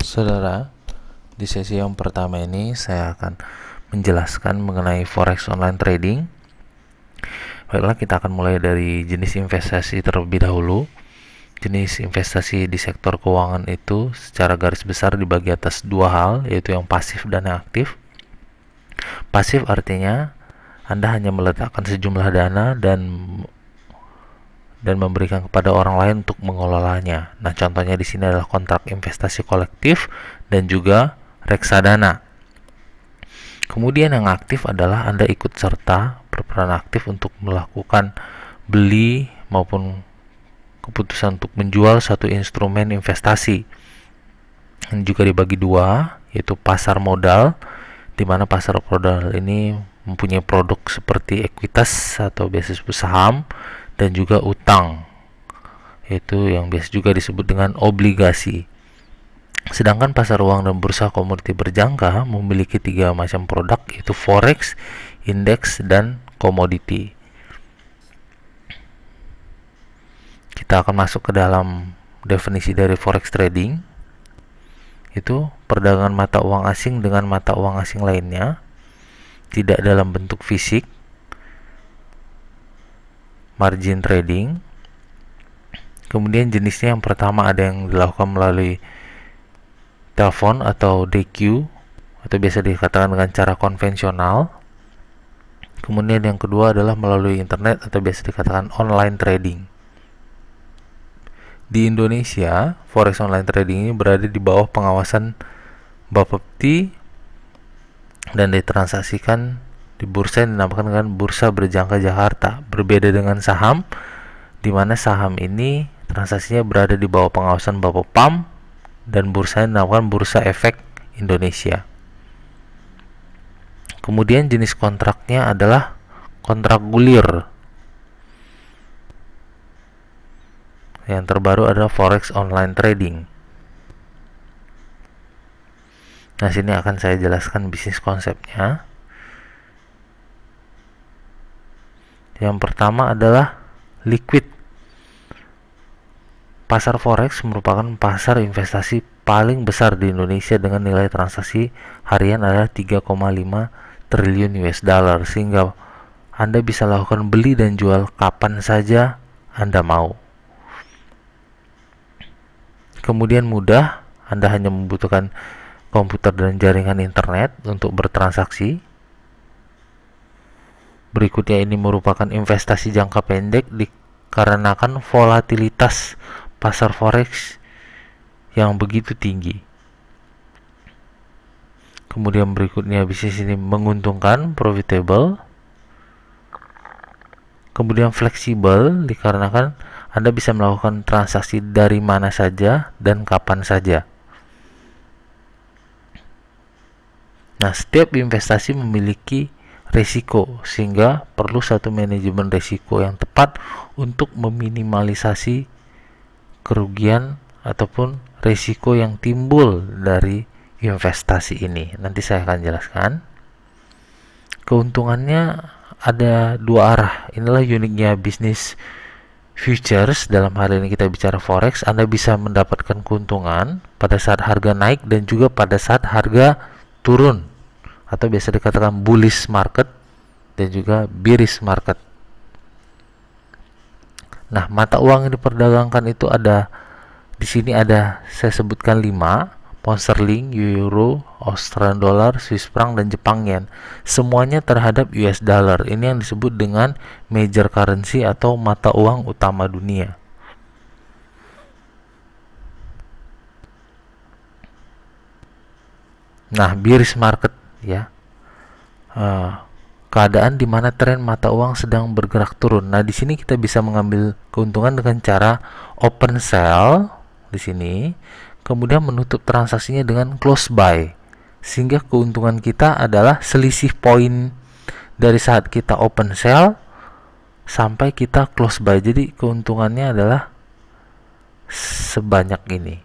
Saudara, di sesi yang pertama ini saya akan menjelaskan mengenai forex online trading. Baiklah, kita akan mulai dari jenis investasi terlebih dahulu. Jenis investasi di sektor keuangan itu secara garis besar dibagi atas dua hal, yaitu yang pasif dan yang aktif. Pasif artinya Anda hanya meletakkan sejumlah dana dan memberikan kepada orang lain untuk mengelolanya. Nah, contohnya di sini adalah kontrak investasi kolektif dan juga reksadana. Kemudian yang aktif adalah Anda ikut serta berperan aktif untuk melakukan beli maupun keputusan untuk menjual satu instrumen investasi. Yang juga dibagi dua, yaitu pasar modal, di mana pasar modal ini mempunyai produk seperti ekuitas atau biasa disebut saham, dan juga utang, yaitu yang biasa juga disebut dengan obligasi. Sedangkan pasar uang dan bursa komoditi berjangka memiliki tiga macam produk, yaitu forex, indeks, dan komoditi. Kita akan masuk ke dalam definisi dari forex trading, itu perdagangan mata uang asing dengan mata uang asing lainnya, tidak dalam bentuk fisik. Margin trading. Kemudian jenisnya yang pertama ada yang dilakukan melalui telepon atau DQ atau biasa dikatakan dengan cara konvensional. Kemudian yang kedua adalah melalui internet atau biasa dikatakan online trading. Di Indonesia, forex online trading ini berada di bawah pengawasan Bapepti dan ditransaksikan di bursa yang dinamakan dengan Bursa Berjangka Jakarta. Berbeda dengan saham, di mana saham ini transaksinya berada di bawah pengawasan Bapepam dan bursa yang dinamakan Bursa Efek Indonesia. Kemudian jenis kontraknya adalah kontrak gulir. Yang terbaru adalah forex online trading. Nah, sini akan saya jelaskan bisnis konsepnya. Yang pertama adalah liquid. Pasar forex merupakan pasar investasi paling besar di Indonesia dengan nilai transaksi harian adalah 3,5 triliun US dollar, sehingga Anda bisa lakukan beli dan jual kapan saja Anda mau. Kemudian mudah, Anda hanya membutuhkan komputer dan jaringan internet untuk bertransaksi. Berikutnya ini merupakan investasi jangka pendek dikarenakan volatilitas pasar forex yang begitu tinggi. Kemudian berikutnya bisnis ini menguntungkan, profitable. Kemudian fleksibel dikarenakan Anda bisa melakukan transaksi dari mana saja dan kapan saja. Nah, setiap investasi memiliki resiko, sehingga perlu satu manajemen resiko yang tepat untuk meminimalisasi kerugian ataupun resiko yang timbul dari investasi ini. Nanti saya akan jelaskan. Keuntungannya ada dua arah. Inilah uniknya bisnis futures. Dalam hal ini kita bicara forex, Anda bisa mendapatkan keuntungan pada saat harga naik dan juga pada saat harga turun, atau biasa dikatakan bullish market dan juga bearish market. Nah, mata uang yang diperdagangkan itu ada di sini, ada saya sebutkan 5: pound sterling, euro, Australian dollar, Swiss franc, dan Jepang yen. Semuanya terhadap US dollar. Ini yang disebut dengan major currency atau mata uang utama dunia. Nah, bearish market ya, keadaan di mana tren mata uang sedang bergerak turun. Nah, di sini kita bisa mengambil keuntungan dengan cara open sell di sini, kemudian menutup transaksinya dengan close buy, sehingga keuntungan kita adalah selisih poin dari saat kita open sell sampai kita close buy. Jadi keuntungannya adalah sebanyak ini.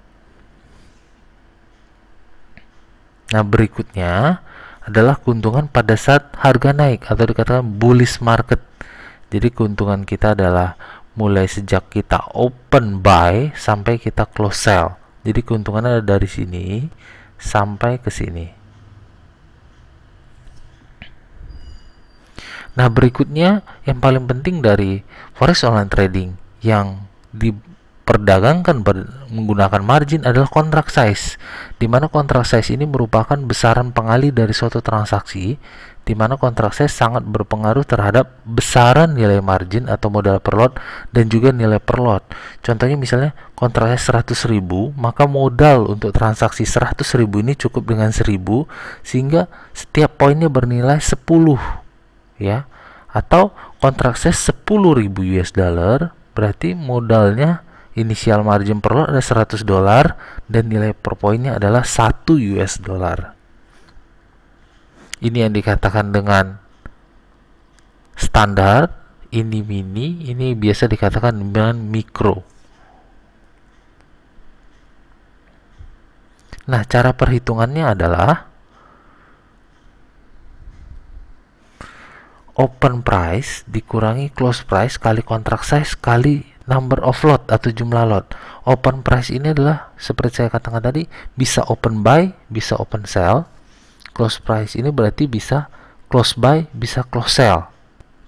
Nah, berikutnya adalah keuntungan pada saat harga naik atau dikatakan bullish market. Jadi keuntungan kita adalah mulai sejak kita open buy sampai kita close sell. Jadi keuntungannya ada dari sini sampai ke sini. Nah, berikutnya yang paling penting dari forex online trading yang diperdagangkan menggunakan margin adalah contract size, di mana contract size ini merupakan besaran pengali dari suatu transaksi, di mana contract size sangat berpengaruh terhadap besaran nilai margin atau modal per lot dan juga nilai per lot. Contohnya misalnya contract size 100.000, maka modal untuk transaksi 100.000 ini cukup dengan 1.000, sehingga setiap poinnya bernilai 10, ya. Atau kontrak size 10.000 US dollar, berarti modalnya inisial margin per lot ada 100 dolar dan nilai per poinnya adalah 1 US dollar. Ini yang dikatakan dengan standar, ini mini, ini biasa dikatakan dengan mikro. Nah, cara perhitungannya adalah open price dikurangi close price kali contract size kali number of lot atau jumlah lot. Open price ini adalah seperti saya katakan tadi, bisa open buy, bisa open sell. Close price ini berarti bisa close buy, bisa close sell.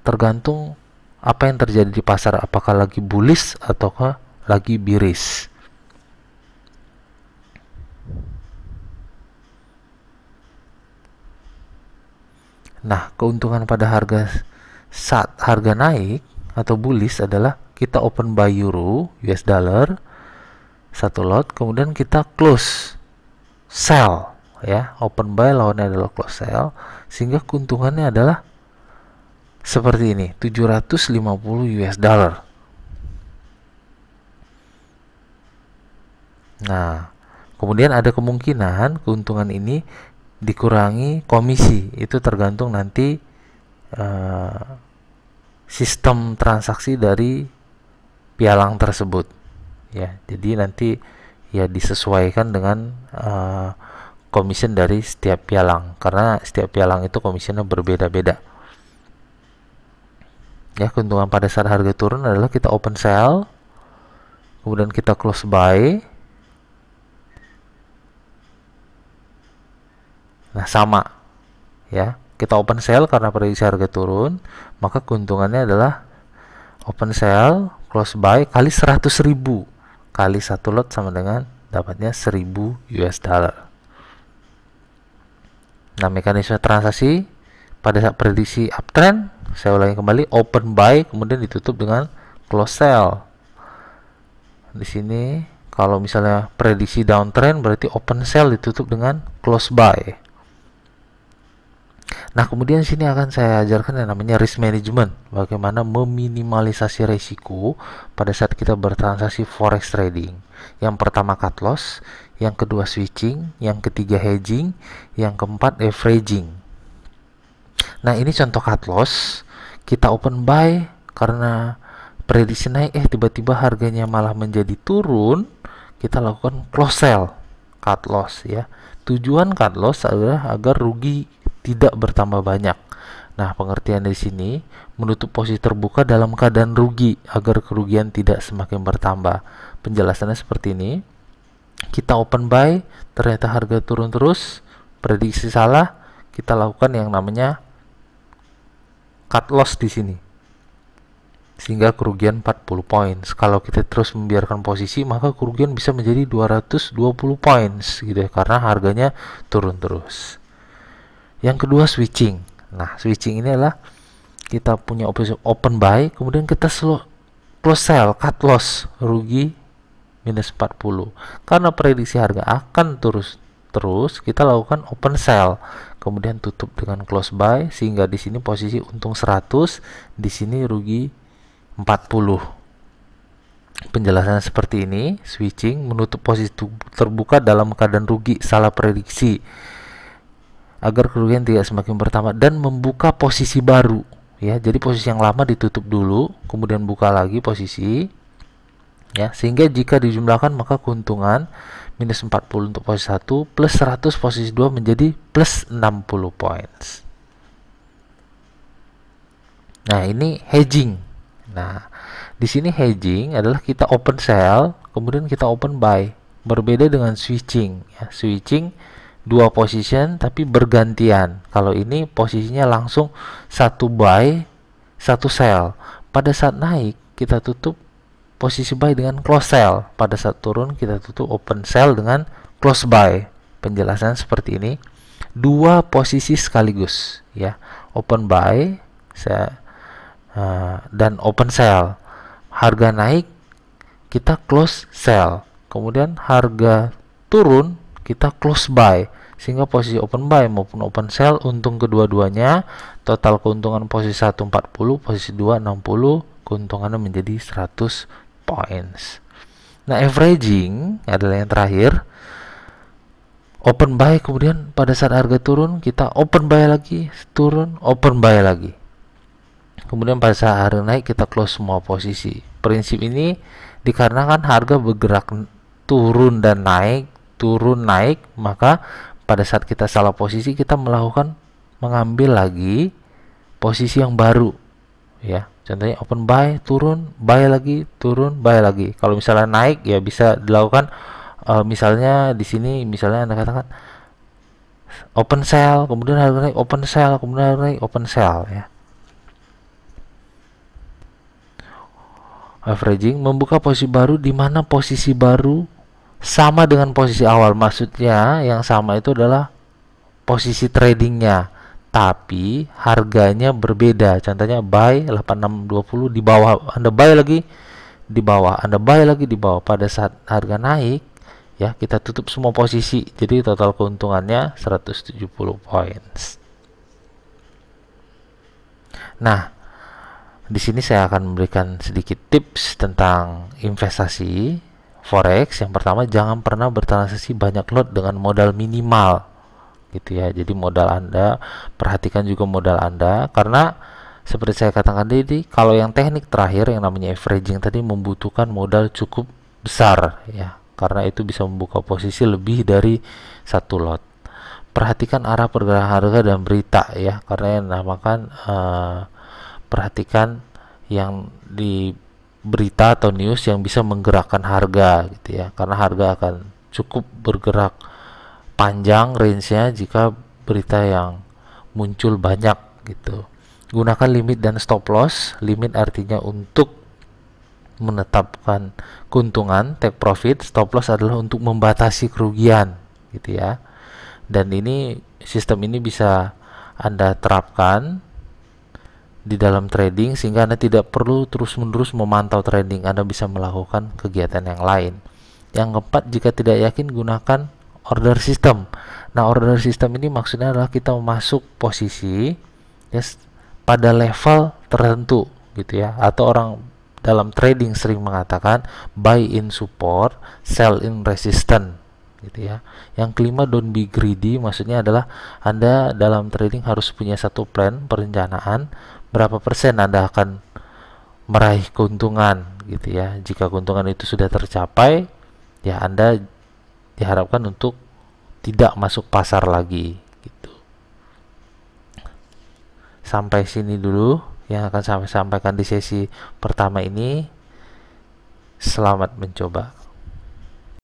Tergantung apa yang terjadi di pasar, apakah lagi bullish ataukah lagi bearish. Nah, keuntungan pada saat harga naik atau bullish adalah kita open buy euro US dollar satu lot, kemudian kita close sell, ya. Open buy lawannya adalah close sell, sehingga keuntungannya adalah seperti ini, 750 US dollar. Nah, kemudian ada kemungkinan keuntungan ini dikurangi komisi, itu tergantung nanti sistem transaksi dari pialang tersebut, ya. Jadi nanti ya disesuaikan dengan commission dari setiap pialang, karena setiap pialang itu commissionnya berbeda-beda. Ya, keuntungan pada saat harga turun adalah kita open sell, kemudian kita close buy. Nah, sama, ya. Kita open sell karena prediksi harga turun, maka keuntungannya adalah open sell close buy kali 100.000 kali satu lot sama dengan dapatnya 1.000 US dollar. Nah, mekanisme transaksi pada saat prediksi uptrend, saya ulangi kembali, open buy kemudian ditutup dengan close sell. Di sini kalau misalnya prediksi downtrend berarti open sell ditutup dengan close buy. Nah, kemudian sini akan saya ajarkan yang namanya risk management, bagaimana meminimalisasi risiko pada saat kita bertransaksi forex trading. Yang pertama cut loss, yang kedua switching, yang ketiga hedging, yang keempat averaging. Nah, ini contoh cut loss. Kita open buy karena prediksi naik, tiba-tiba harganya malah menjadi turun, kita lakukan close sell, cut loss, ya. Tujuan cut loss adalah agar rugi tidak bertambah banyak. Nah, pengertian di sini menutup posisi terbuka dalam keadaan rugi agar kerugian tidak semakin bertambah. Penjelasannya seperti ini. Kita open buy, ternyata harga turun terus, prediksi salah, kita lakukan yang namanya cut loss di sini. Sehingga kerugian 40 points. Kalau kita terus membiarkan posisi, maka kerugian bisa menjadi 220 points gitu ya, karena harganya turun terus. Yang kedua switching. Nah, switching ini adalah kita punya opsi open buy, kemudian kita close sell, cut loss, rugi minus 40. Karena prediksi harga akan terus, kita lakukan open sell, kemudian tutup dengan close buy, sehingga di sini posisi untung 100, di sini rugi 40. Penjelasannya seperti ini. Switching menutup posisi terbuka dalam keadaan rugi, salah prediksi, agar kerugian tidak semakin bertambah, dan membuka posisi baru, ya. Jadi posisi yang lama ditutup dulu, kemudian buka lagi posisi, ya, sehingga jika dijumlahkan maka keuntungan minus 40 untuk posisi 1 plus 100 posisi 2 menjadi plus 60 points. Nah, ini hedging. Nah, di sini hedging adalah kita open sell, kemudian kita open buy. berbeda dengan switching ya. Switching dua position tapi bergantian. Kalau ini posisinya langsung satu buy satu sell. Pada saat naik kita tutup posisi buy dengan close sell, pada saat turun kita tutup open sell dengan close buy. Penjelasan seperti ini, dua posisi sekaligus ya, open buy dan open sell. Harga naik kita close sell, kemudian harga turun kita close buy, sehingga posisi open buy maupun open sell untung kedua-duanya. Total keuntungan posisi 1 40, posisi 2 60, keuntungannya menjadi 100 points. Nah, averaging adalah yang terakhir. Open buy, kemudian pada saat harga turun kita open buy lagi, turun open buy lagi. Kemudian pada saat harga naik kita close semua posisi. Prinsip ini dikarenakan harga bergerak turun dan naik, turun naik, maka pada saat kita salah posisi kita mengambil lagi posisi yang baru ya. Contohnya open buy, turun, buy lagi, turun, buy lagi. Kalau misalnya naik ya bisa dilakukan misalnya di sini misalnya Anda katakan open sell, kemudian harga naik, open sell, kemudian harga naik, open sell ya. Averaging membuka posisi baru di mana posisi baru sama dengan posisi awal. Maksudnya yang sama itu adalah posisi tradingnya, tapi harganya berbeda. Contohnya buy 8620 di bawah, Anda buy lagi di bawah, Anda buy lagi di bawah. Pada saat harga naik ya kita tutup semua posisi, jadi total keuntungannya 170 points. Nah, di sini saya akan memberikan sedikit tips tentang investasi forex. Yang pertama, jangan pernah bertransaksi banyak lot dengan modal minimal gitu ya. Jadi modal Anda, perhatikan juga modal Anda, karena seperti saya katakan tadi, kalau yang teknik terakhir yang namanya averaging tadi membutuhkan modal cukup besar ya, karena itu bisa membuka posisi lebih dari satu lot. Perhatikan arah pergerakan harga dan berita ya, karena yang dinamakan perhatikan yang di berita atau news yang bisa menggerakkan harga gitu ya, karena harga akan cukup bergerak panjang range-nya jika berita yang muncul banyak gitu. Gunakan limit dan stop loss. Limit artinya untuk menetapkan keuntungan, take profit. Stop loss adalah untuk membatasi kerugian gitu ya. Dan ini sistem ini bisa Anda terapkan di dalam trading sehingga Anda tidak perlu terus-menerus memantau trading. Anda bisa melakukan kegiatan yang lain. Yang keempat, jika tidak yakin gunakan order system. Nah, order system ini maksudnya adalah kita masuk posisi pada level tertentu gitu ya, atau orang dalam trading sering mengatakan buy in support, sell in resistance gitu ya. Yang kelima, don't be greedy, maksudnya adalah Anda dalam trading harus punya satu plan, perencanaan berapa persen Anda akan meraih keuntungan gitu ya. Jika keuntungan itu sudah tercapai ya, Anda diharapkan untuk tidak masuk pasar lagi gitu. Sampai sini dulu yang akan saya sampaikan di sesi pertama ini. Selamat mencoba.